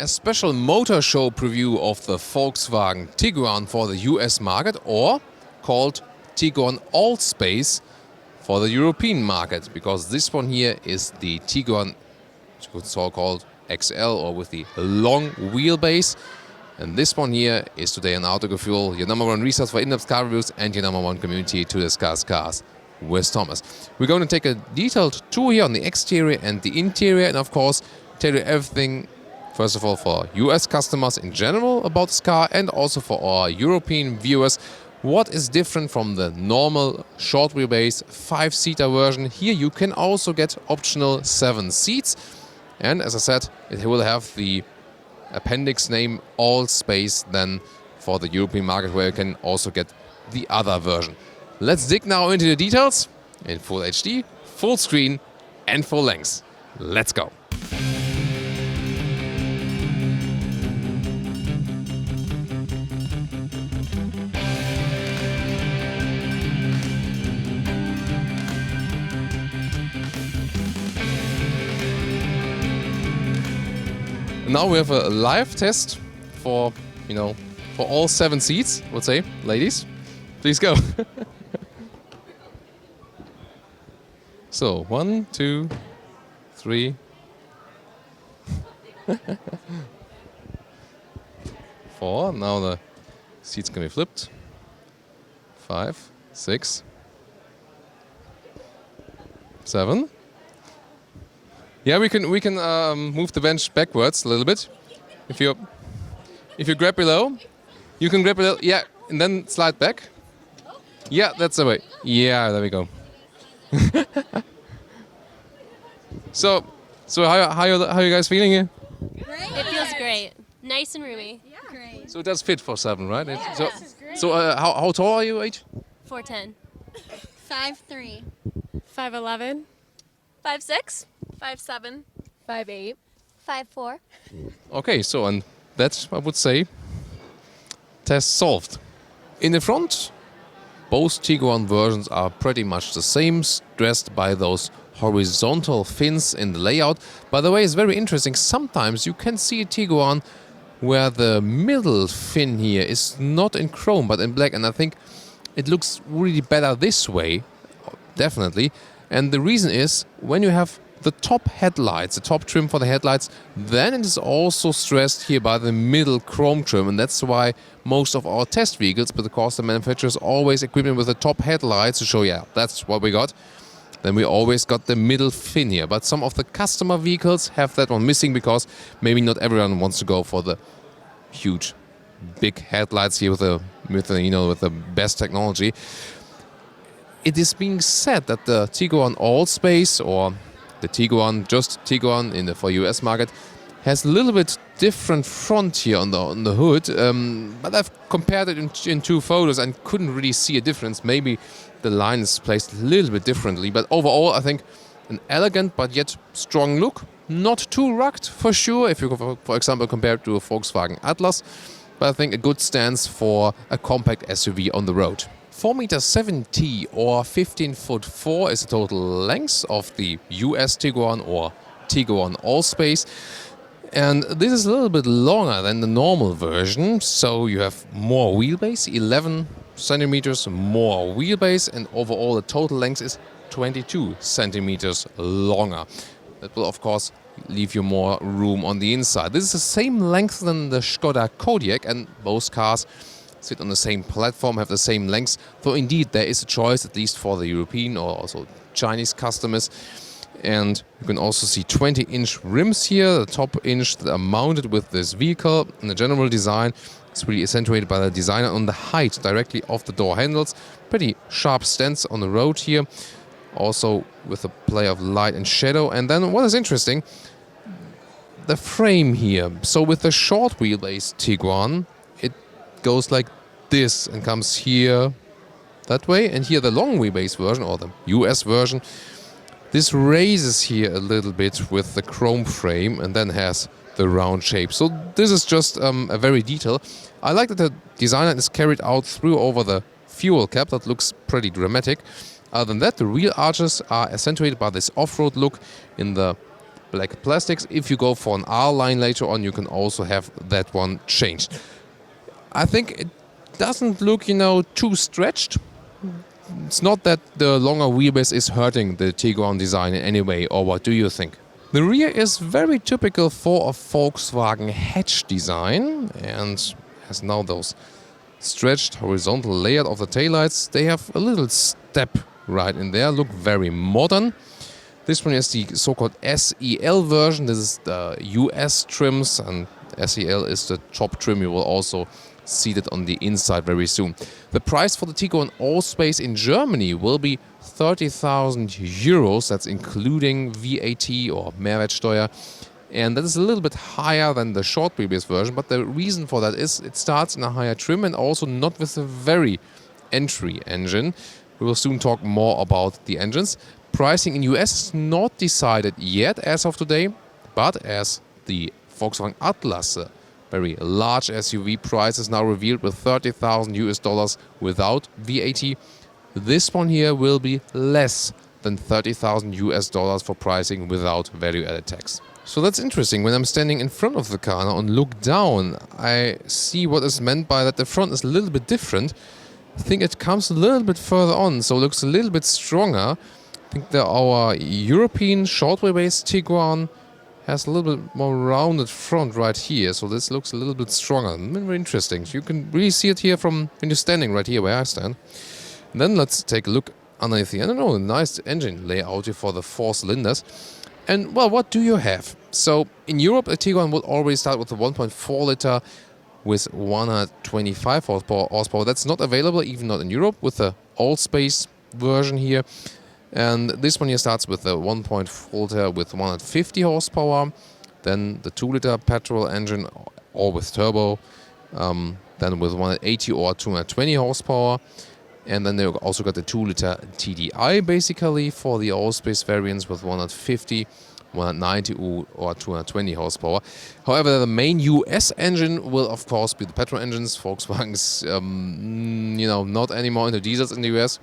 a special motor show preview of the Volkswagen Tiguan for the US market, or called Tiguan Allspace for the European market, because this one here is the Tiguan so-called XL, or with the long wheelbase. And this one here is today on Autogefühl, your number one resource for in-depth car reviews and your number one community to discuss cars with Thomas. We're going to take a detailed tour here on the exterior and the interior, and of course tell you everything, first of all, for US customers in general about this car, and also for our European viewers, what is different from the normal short wheelbase 5-seater version. Here you can also get optional 7 seats, and as I said, it will have the appendix name Allspace then for the European market, where you can also get the other version. Let's dig now into the details in full HD, full screen and full length. Let's go. Now we have a live test for, for all 7 seats, I would say. Ladies, please go. So, 1, 2, 3. 4. Now the seats can be flipped. 5, 6, 7. Yeah, we can move the bench backwards a little bit. If you grab below, you can grab below. Yeah, and then slide back. Yeah, that's the way. Yeah, there we go. So how you guys feeling here? Great. It feels great. Nice and roomy. Yeah. Great. So it does fit for 7, right? Yeah. So how tall are you, H? 4'10". 5'3". 5'11". 5'6". 5'7". 5'8". 5'4". Okay, so and that's, I would say, test solved. In the front, both Tiguan versions are pretty much the same, stressed by those horizontal fins in the layout. By the way, it's very interesting. Sometimes you can see a Tiguan where the middle fin here is not in chrome but in black, and I think it looks really better this way, definitely. And the reason is, when you have the top headlights, the top trim for the headlights, then it is also stressed here by the middle chrome trim, and that's why most of our test vehicles, because the manufacturers always equip them with the top headlights to show, yeah, that's what we got. Then we always got the middle fin here. But some of the customer vehicles have that one missing, because maybe not everyone wants to go for the huge, big headlights here with the best technology. It is being said that the Tiguan Allspace, or the Tiguan, just Tiguan for US market, has a little bit different front here on the hood. But I've compared it in 2 photos and couldn't really see a difference. Maybe the line is placed a little bit differently. But overall, I think an elegant but yet strong look. Not too rugged for sure, if you, for example, compare it to a Volkswagen Atlas. But I think a good stance for a compact SUV on the road. 4.70 m or 15'4" is the total length of the US Tiguan, or Tiguan Allspace. And this is a little bit longer than the normal version, so you have more wheelbase, 11 centimeters more wheelbase, and overall the total length is 22 centimeters longer. That will of course leave you more room on the inside. This is the same length than the Skoda Kodiaq, and both cars sit on the same platform, have the same length. So indeed there is a choice, at least for the European or also Chinese customers. And you can also see 20-inch rims here. The top inch that are mounted with this vehicle. And the general design is really accentuated by the designer on the height directly of the door handles. Pretty sharp stance on the road here. Also with a play of light and shadow. And then what is interesting, the frame here. So with the short wheelbase Tiguan, it goes like this and comes here that way. And here the long wheelbase version, or the US version, this raises here a little bit with the chrome frame and then has the round shape. So this is just a very detail. I like that the design is carried out through over the fuel cap. That looks pretty dramatic. Other than that, the rear arches are accentuated by this off-road look in the black plastics. If you go for an R line later on, you can also have that one changed. I think it doesn't look, too stretched. It's not that the longer wheelbase is hurting the Tiguan design in any way, or what do you think? The rear is very typical for a Volkswagen hatch design and has now those stretched horizontal layout of the taillights. They have a little step right in there, look very modern. This one is the so-called SEL version. This is the US trims, and SEL is the top trim. You will also see it on the inside very soon. The price for the Tiguan Allspace in Germany will be 30,000 euros. That's including VAT or Mehrwertsteuer. And that is a little bit higher than the short wheelbase version. But the reason for that is it starts in a higher trim and also not with a very entry engine. We will soon talk more about the engines. Pricing in US is not decided yet as of today. But as the Volkswagen Atlas, very large SUV price is now revealed with 30,000 US dollars without VAT. This one here will be less than 30,000 US dollars for pricing without value-added tax. So that's interesting. When I'm standing in front of the car now and look down, I see what is meant by that the front is a little bit different. I think it comes a little bit further on, so it looks a little bit stronger. I think that our European short wheelbase Tiguan has a little bit more rounded front right here, so this looks a little bit stronger. Very interesting. You can really see it here from when you're standing right here where I stand. And then let's take a look underneath the, a nice engine layout here for the 4 cylinders. And well, what do you have? So in Europe, a Tiguan would always start with the 1.4 liter with 125 horsepower. That's not available, even not in Europe, with the Allspace version here. And this one here starts with the 1.4 liter with 150 horsepower, then the 2 liter petrol engine, all with turbo, then with 180 or 220 horsepower, and then they also got the 2 liter TDI basically for the Allspace variants with 150, 190 or 220 horsepower. However, the main US engine will of course be the petrol engines. Volkswagen's, not anymore into diesels in the US,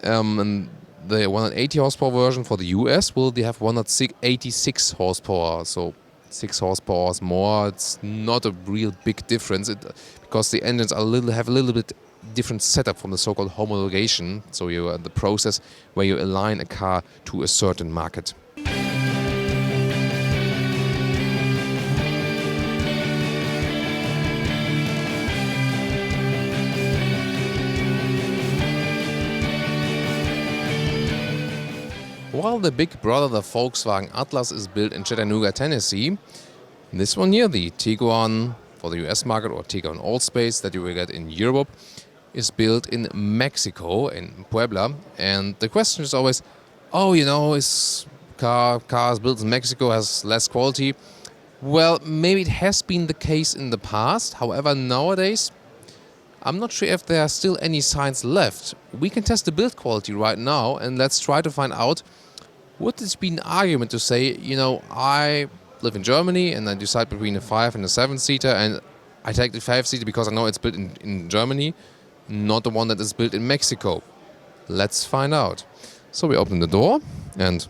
and the 180 horsepower version for the US will have 186 horsepower, so 6 horsepower more. It's not a real big difference because the engines have a little bit different setup from the so-called homologation. So you are the process where you align a car to a certain market. While the big brother, the Volkswagen Atlas, is built in Chattanooga, Tennessee, this one here, the Tiguan for the US market or Tiguan Allspace that you will get in Europe, is built in Mexico, in Puebla. And the question is always, is cars built in Mexico has less quality? Well, maybe it has been the case in the past. However, nowadays, I'm not sure if there are still any signs left. We can test the build quality right now, and let's try to find out, would it be an argument to say, I live in Germany and I decide between a 5 and a 7-seater, and I take the 5-seater because I know it's built in Germany, not the one that is built in Mexico. Let's find out. So we open the door, and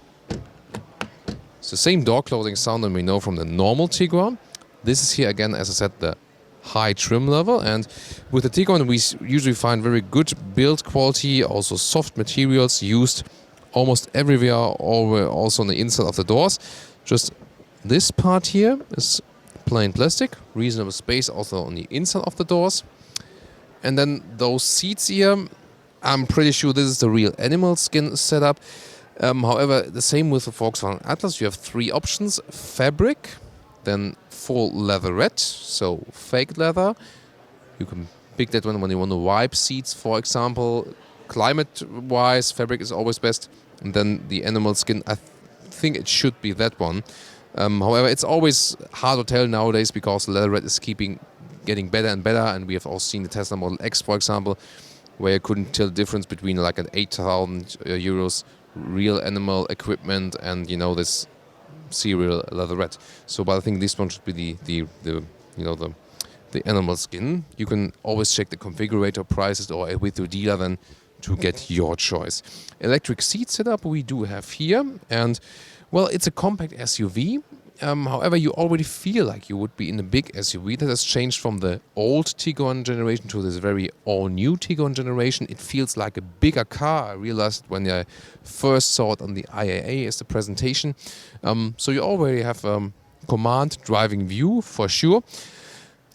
it's the same door closing sound that we know from the normal Tiguan. This is here again, as I said, the high trim level, and with the Tiguan we usually find very good build quality, also soft materials used almost everywhere, also on the inside of the doors. Just this part here is plain plastic, reasonable space also on the inside of the doors. And then those seats here, I'm pretty sure this is the real animal skin setup. However, the same with the Volkswagen Atlas, you have 3 options: fabric, then full leatherette, so fake leather. You can pick that one when you want to wipe seats, for example. Climate-wise, fabric is always best. And then the animal skin, I think it should be that one. However, it's always hard to tell nowadays because leatherette is getting better and better. And we have also seen the Tesla Model X, for example, where you couldn't tell the difference between like an 8,000 euros real animal equipment and, this serial leatherette. So, but I think this one should be the animal skin. You can always check the configurator prices or with your dealer then to get your choice. Electric seat setup we do have here, and Well, it's a compact SUV. However, you already feel like you would be in a big SUV. That has changed from the old Tiguan generation to this very all-new Tiguan generation. It feels like a bigger car. I realized when I first saw it on the IAA as the presentation. So you already have command driving view for sure.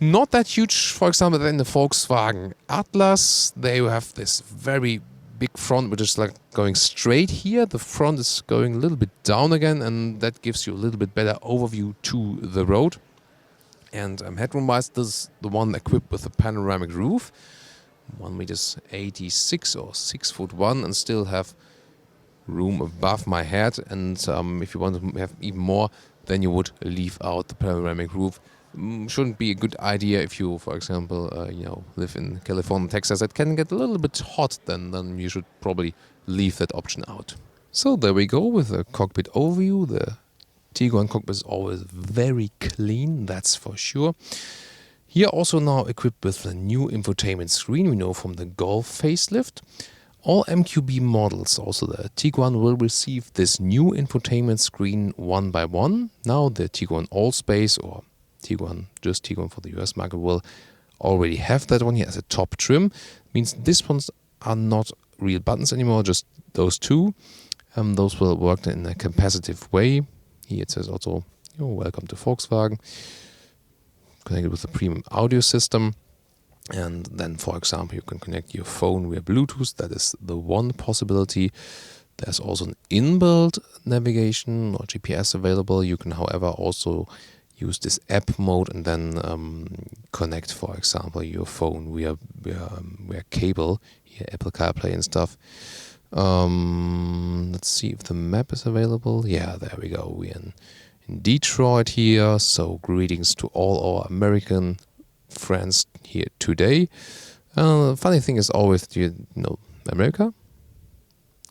Not that huge, for example, than the Volkswagen Atlas. They have this very big front, which is like going straight here. The front is going a little bit down again, and that gives you a little bit better overview to the road. And headroom-wise, this is the one equipped with a panoramic roof, 1 meters 86 or 6'1", and still have room above my head. And if you want to have even more, then you would leave out the panoramic roof. Shouldn't be a good idea if you, for example, live in California, Texas. It can get a little bit hot, then you should probably leave that option out. So there we go with the cockpit overview. The Tiguan cockpit is always very clean, that's for sure. Here also now equipped with the new infotainment screen we know from the Golf facelift. All MQB models, also the Tiguan, will receive this new infotainment screen one by one. Now the Tiguan Allspace or just Tiguan for the US market will already have that one here as a top trim. Means these ones are not real buttons anymore, just those two. Those will work in a capacitive way. Here it says also, welcome to Volkswagen. Connected with the premium audio system. And then, for example, you can connect your phone via Bluetooth. That is the one possibility. There's also an inbuilt navigation or GPS available. You can, however, also use this app mode and then connect, for example, your phone via cable, here Apple CarPlay and stuff. Let's see if the map is available. Yeah, there we go. We're in Detroit here. So greetings to all our American friends here today. The funny thing is always, America,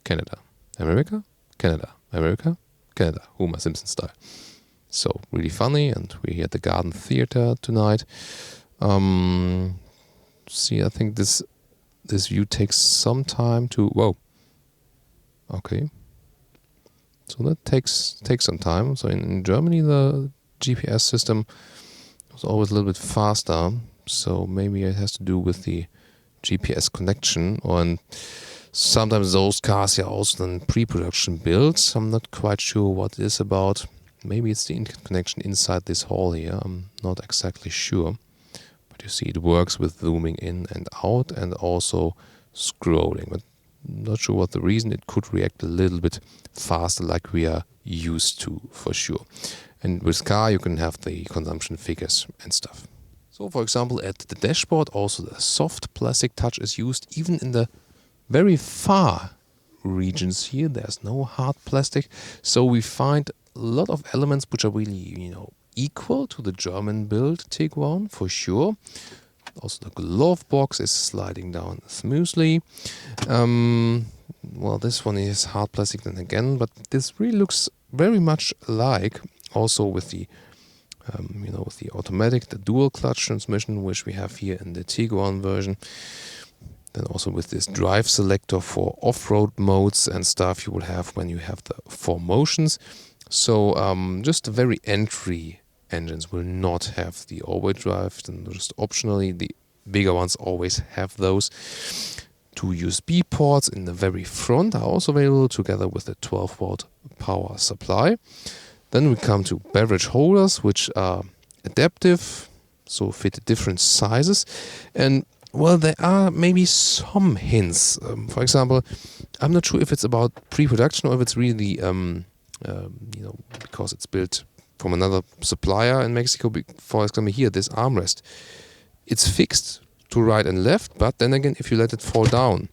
Canada, America, Canada, America, Canada. Homer Simpson style. So really funny, and we're here at the Garden Theater tonight. See, I think this view takes some time to. Whoa. Okay. So that takes some time. So in Germany, the GPS system was always a little bit faster. So maybe it has to do with the GPS connection, and sometimes those cars are also in pre-production builds. I'm not quite sure what it is about. Maybe it's the internet connection inside this hall here. I'm not exactly sure. But you see it works with zooming in and out and also scrolling. But I'm not sure what the reason. It could react a little bit faster like we are used to, for sure. And with car you can have the consumption figures and stuff. So for example at the dashboard also the soft plastic touch is used. Even in the very far regions here there's no hard plastic. So we find a lot of elements which are really, equal to the German build Tiguan for sure. Also the glove box is sliding down smoothly. Well, this one is hard plastic then again, but this really looks very much alike. Also with the, with the automatic, the dual clutch transmission, which we have here in the Tiguan version. Then also with this drive selector for off-road modes and stuff you will have when you have the 4 motions. So just the very entry engines will not have the all-wheel drive, and just optionally the bigger ones always have those. 2 USB ports in the very front are also available together with a 12-volt power supply. Then we come to beverage holders, which are adaptive, so fit different sizes. And well, there are maybe some hints. For example, I'm not sure if it's about pre-production or if it's really because it's built from another supplier in Mexico. For example, here, this armrest, it's fixed to right and left, but then again, if you let it fall down,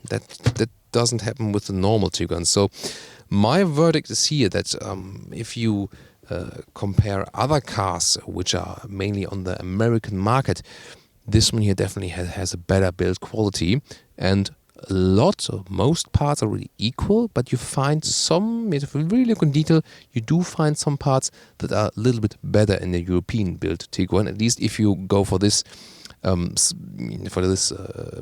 that doesn't happen with the normal Tiguan. So my verdict is here that if you compare other cars, which are mainly on the American market, this one here definitely has a better build quality, and a lot of most parts are really equal, but you find some, if you really look in detail, you do find some parts that are a little bit better in the European built Tiguan, at least if you go for this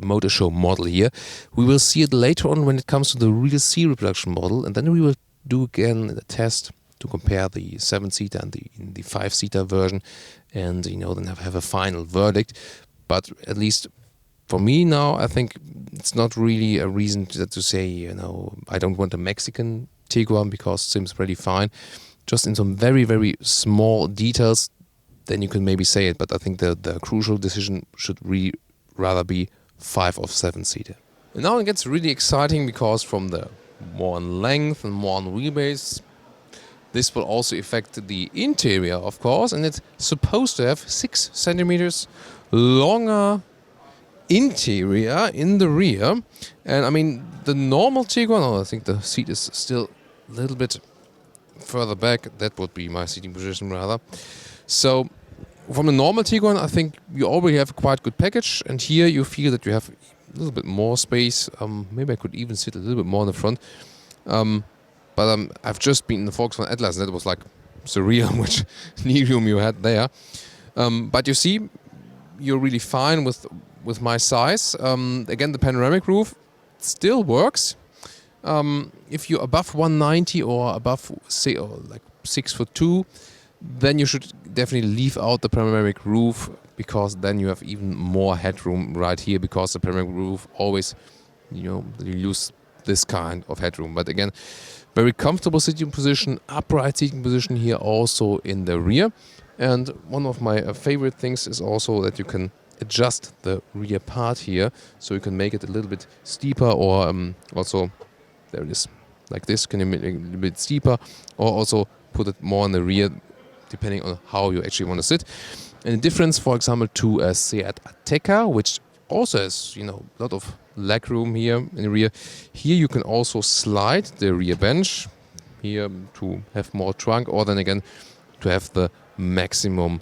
motor show model here. We will see it later on when it comes to the real serial production model, and then we will do again the test to compare the 7-seater and the 5-seater version, and then have a final verdict. But at least for me now, I think it's not really a reason to say I don't want a Mexican Tiguan because it seems pretty fine. Just in some very, very small details, then you can maybe say it. But I think the crucial decision should rather be 5 or 7-seater. And now it gets really exciting because from the more on length and more on wheelbase, this will also affect the interior, of course, and it's supposed to have 6 centimeters longer interior in the rear. And I mean, the normal Tiguan, I think the seat is still a little bit further back. That would be my seating position rather. So from the normal Tiguan, I think you already have a quite good package, and here you feel that you have a little bit more space. Maybe I could even sit a little bit more in the front. But I've just been in the Volkswagen Atlas, and that was like surreal how much knee room you had there. But you see, you're really fine with my size. Again, the panoramic roof still works. If you're above 190 or above, say, like 6'2", then you should definitely leave out the panoramic roof, because then you have even more headroom right here, because the panoramic roof always, you lose this kind of headroom. But again, very comfortable sitting position, upright seating position here also in the rear. And one of my favorite things is also that you can adjust the rear part here, so you can make it a little bit steeper, or also, there it is, like this, can you make it a little bit steeper, or also put it more in the rear, depending on how you actually want to sit. And the difference, for example, to a Seat Ateca, which also has, a lot of leg room here in the rear. Here you can also slide the rear bench here to have more trunk, or then again to have the maximum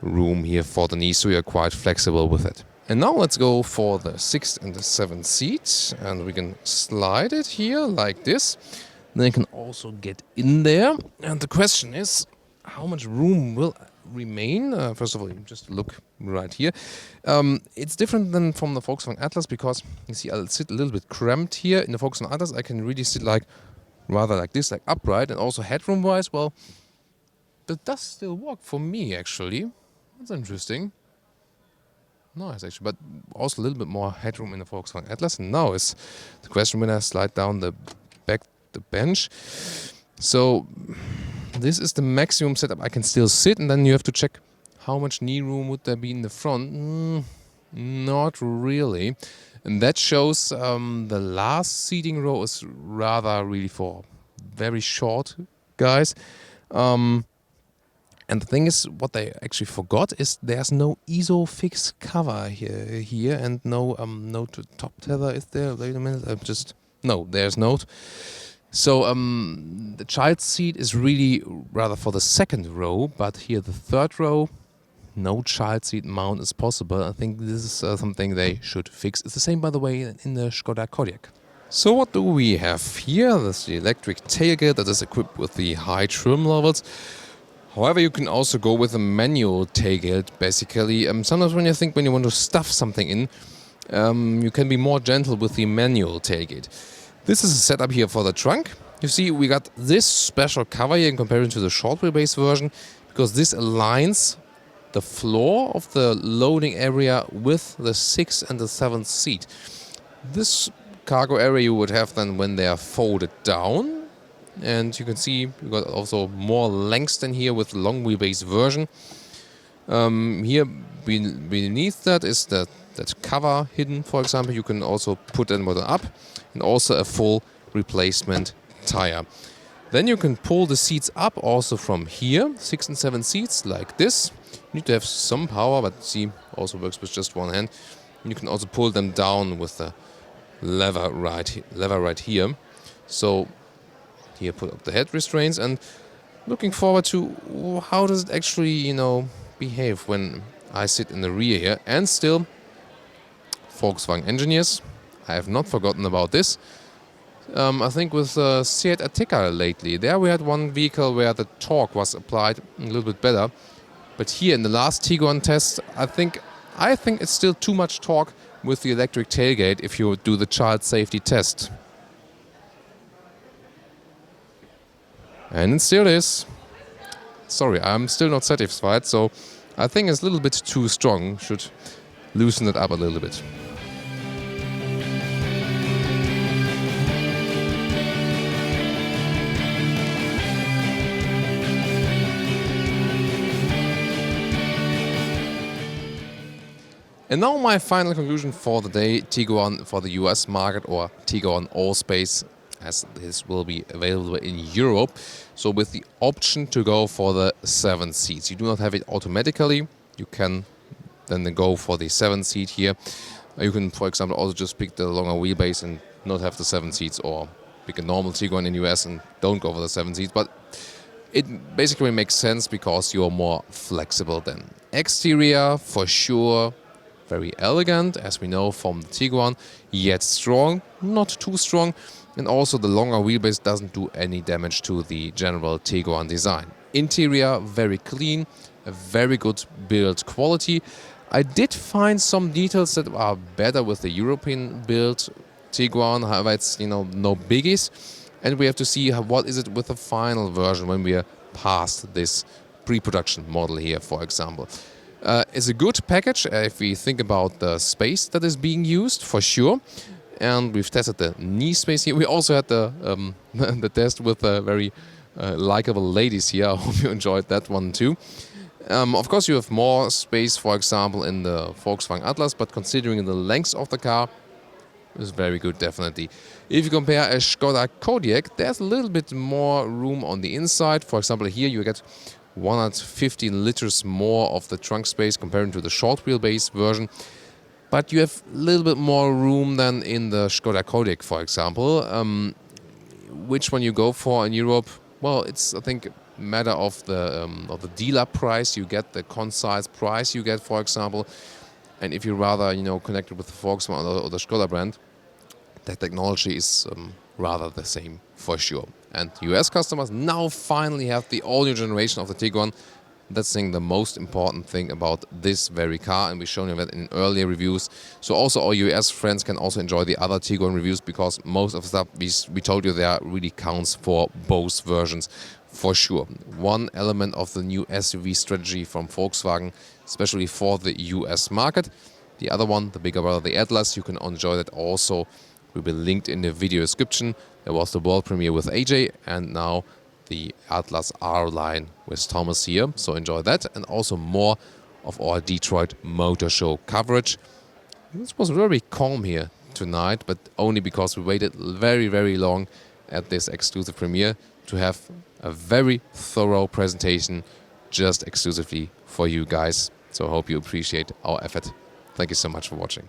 room here for the knees, so you're quite flexible with it. And now let's go for the 6th and the 7th seat, and we can slide it here like this. Then you can also get in there, and the question is, how much room will remain? First of all, you just look right here. It's different than from the Volkswagen Atlas, because you see I'll sit a little bit cramped here. In the Volkswagen Atlas I can really sit rather like this, like upright, and also headroom wise, well, that does still work for me actually. That's interesting. Nice actually, but also a little bit more headroom in the Volkswagen Atlas. And now is the question when I slide down the bench. So this is the maximum setup I can still sit, and then you have to check how much knee room would there be in the front. Not really. And that shows the last seating row is rather really for very short guys. And the thing is, what they actually forgot is there's no ISOFIX cover here, and no top tether is there. Wait a minute, no, there's no. So the child seat is really rather for the second row, but here the third row, no child seat mount is possible. I think this is something they should fix. It's the same, by the way, in the Skoda Kodiaq. So what do we have here? That's the electric tailgate that is equipped with the high trim levels. However, you can also go with a manual tailgate, basically. Sometimes when you want to stuff something in, you can be more gentle with the manual tailgate. This is a setup here for the trunk. You see, we got this special cover here in comparison to the short wheelbase version, because this aligns the floor of the loading area with the 6th and the 7th seat. This cargo area you would have then when they are folded down. And you can see you got also more length than here with the long wheelbase version. Here beneath that is that cover hidden, for example. You can also put that button up, and also a full replacement tire. Then you can pull the seats up also from here, 6 and 7 seats like this. You need to have some power, but see, also works with just one hand. And you can also pull them down with the lever right here. So here put up the head restraints, and looking forward to how does it actually, behave when I sit in the rear here. And still, Volkswagen engineers, I have not forgotten about this. I think with Seat Ateca lately, there we had one vehicle where the torque was applied a little bit better. But here in the last Tiguan test, I think it's still too much torque with the electric tailgate if you do the child safety test. And it still is. Sorry, I'm still not satisfied, so I think it's a little bit too strong. Should loosen it up a little bit. And now my final conclusion for the day, Tiguan for the US market, or Tiguan Allspace, as this will be available in Europe. So with the option to go for the 7 seats. You do not have it automatically. You can then go for the 7 seat here. You can, for example, also just pick the longer wheelbase and not have the 7 seats, or pick a normal Tiguan in US and don't go for the 7 seats. But it basically makes sense because you're more flexible then. Exterior, for sure, very elegant, as we know from the Tiguan, yet strong, not too strong. And also the longer wheelbase doesn't do any damage to the general Tiguan design. Interior, very clean, a very good build quality. I did find some details that are better with the European build Tiguan, however it's, no biggies. And we have to see what is it with the final version when we are past this pre-production model here, for example. It's a good package if we think about the space that is being used, for sure. And we've tested the knee space here. We also had the the test with very likable ladies here. I hope you enjoyed that one too. Of course, you have more space, for example, in the Volkswagen Atlas, but considering the length of the car, it's very good, definitely. If you compare a Skoda Kodiaq, there's a little bit more room on the inside. For example, here you get 115 liters more of the trunk space compared to the short wheelbase version. But you have a little bit more room than in the Skoda Kodiaq, for example. Which one you go for in Europe? Well, it's, I think, a matter of the dealer price you get, the concise price you get, for example. And if you rather, connected with the Volkswagen or the Skoda brand, the technology is rather the same, for sure. And US customers now finally have the all-new generation of the Tiguan. That's the most important thing about this very car, and we've shown you that in earlier reviews. So also our US friends can also enjoy the other Tiguan reviews, because most of the stuff we told you there really counts for both versions, for sure. One element of the new SUV strategy from Volkswagen, especially for the US market. The other one, the bigger brother, the Atlas, you can enjoy that also. Will be linked in the video description. There was the world premiere with AJ, and now the Atlas R line with Thomas here. So enjoy that, and also more of our Detroit Motor Show coverage. This was very calm here tonight, but only because we waited very, very long at this exclusive premiere to have a very thorough presentation just exclusively for you guys. So I hope you appreciate our effort. Thank you so much for watching.